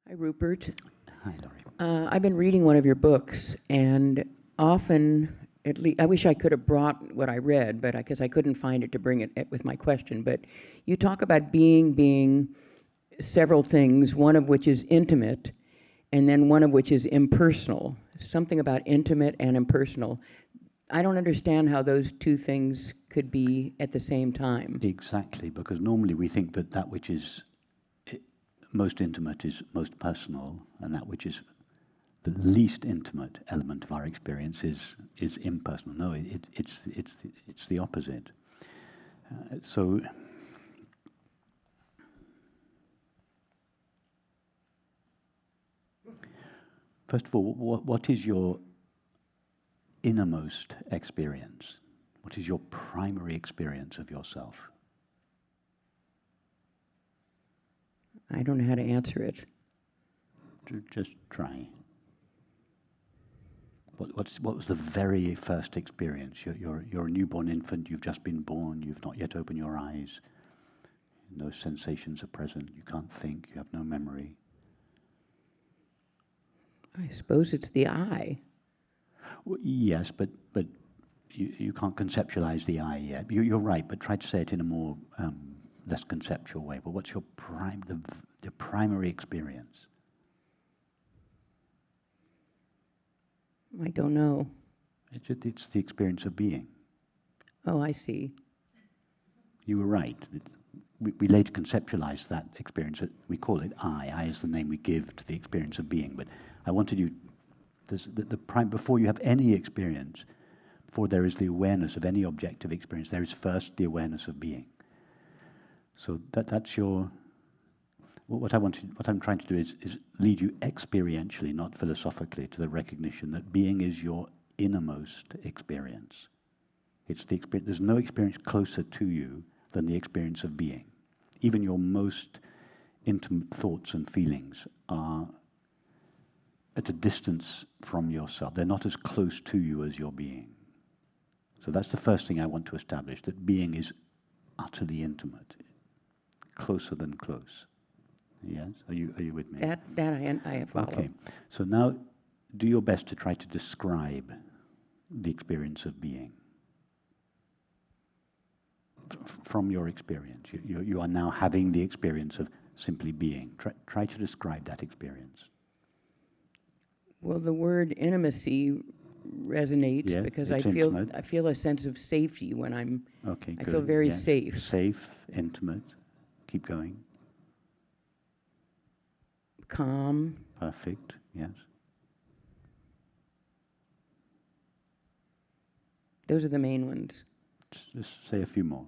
Hi, Rupert. Hi, Laurie. I've been reading one of your books, and often, at least, I wish I could have brought what I read, but because I couldn't find it to bring it with my question. But you talk about being several things, one of which is intimate, and then one of which is impersonal. Something about intimate and impersonal. I don't understand how those two things could be at the same time. Exactly, because normally we think that that which is most intimate is most personal, and that which is the least intimate element of our experience is impersonal. No, it's the opposite. So, first of all, what is your innermost experience? What is your primary experience of yourself? I don't know how to answer it. Just try. What was the very first experience? You're a newborn infant, you've just been born, you've not yet opened your eyes. No sensations are present, you can't think, you have no memory. I suppose it's the I. Well, yes, but you can't conceptualize the I yet. You're right, but try to say it in a more less conceptual way. But what's your the primary experience? I don't know. It's the experience of being. Oh, I see. You were right. We later conceptualize that experience. We call it I. I is the name we give to the experience of being. But I wanted you, before you have any experience, before there is the awareness of any objective experience, there is first the awareness of being. So that's your. What I'm trying to do is lead you experientially, not philosophically, to the recognition that being is your innermost experience. It's the experience. There's no experience closer to you than the experience of being. Even your most intimate thoughts and feelings are at a distance from yourself. They're not as close to you as your being. So that's the first thing I want to establish, that being is utterly intimate, closer than close. Yes? Are you with me? That I follow. Okay. So now do your best to try to describe the experience of being. From your experience. You are now having the experience of simply being. Try to describe that experience. Well, the word intimacy resonates because I feel a sense of safety when I'm. Okay, I good. feel very Yes. safe. Safe, intimate. Keep going. Calm. Perfect. Yes. Those are the main ones. Just say a few more.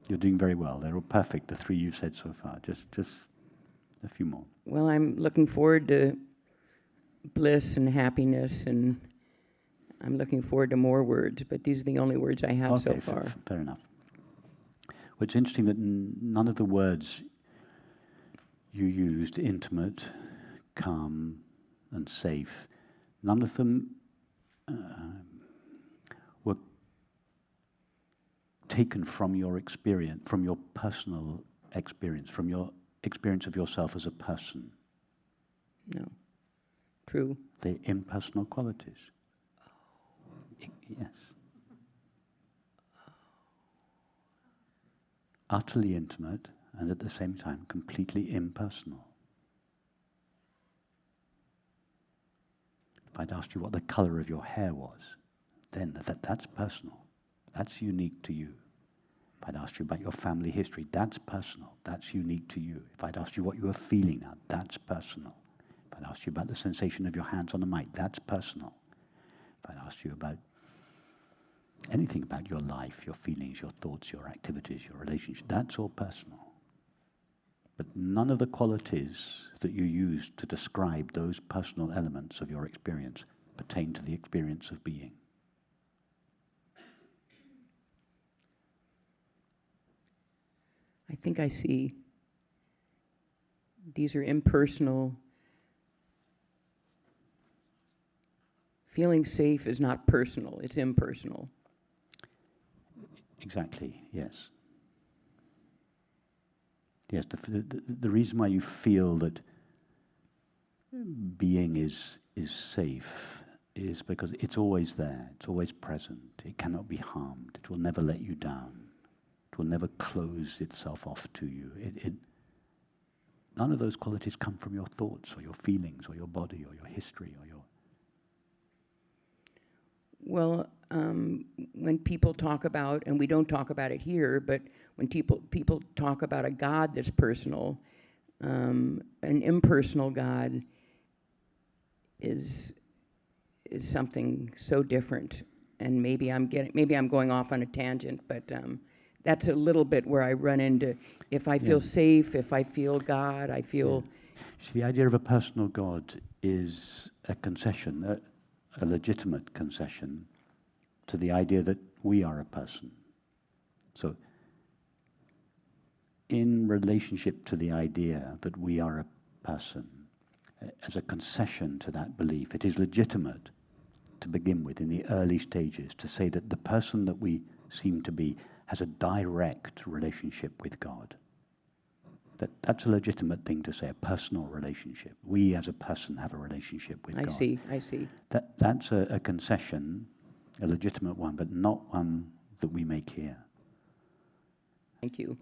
You're doing very well. They're all perfect, the three you've said so far. Just a few more. Well, I'm looking forward to bliss and happiness, and I'm looking forward to more words, but these are the only words I have so far. Fair enough. Well, it's interesting that none of the words you used, intimate, calm, and safe, none of them were taken from your experience, from your personal experience, from your experience of yourself as a person. No. True. They're impersonal qualities. Yes. Utterly intimate and at the same time completely impersonal. If I'd asked you what the color of your hair was, then that's personal. That's unique to you. If I'd asked you about your family history, that's personal. That's unique to you. If I'd asked you what you were feeling now, that's personal. If I'd asked you about the sensation of your hands on the mic, that's personal. If I'd asked you about anything about your life, your feelings, your thoughts, your activities, your relationship, that's all personal. But none of the qualities that you use to describe those personal elements of your experience pertain to the experience of being. I think I see. These are impersonal. Feeling safe is not personal, it's impersonal. Exactly, yes. Yes, the reason why you feel that being is safe is because it's always there, it's always present, it cannot be harmed, it will never let you down, it will never close itself off to you. None of those qualities come from your thoughts or your feelings or your body or your history or your... Well, when people talk about, and we don't talk about it here, but when people talk about a God that's personal, an impersonal God is something so different. And maybe I'm going off on a tangent, but that's a little bit where I run into, if I feel safe, if I feel God, I feel... See, the idea of a personal God is a concession, a legitimate concession to the idea that we are a person. So, in relationship to the idea that we are a person, as a concession to that belief, it is legitimate to begin with in the early stages to say that the person that we seem to be has a direct relationship with God. That's a legitimate thing to say, a personal relationship. We as a person have a relationship with God. I see. That's a concession, a legitimate one, but not one that we make here. Thank you.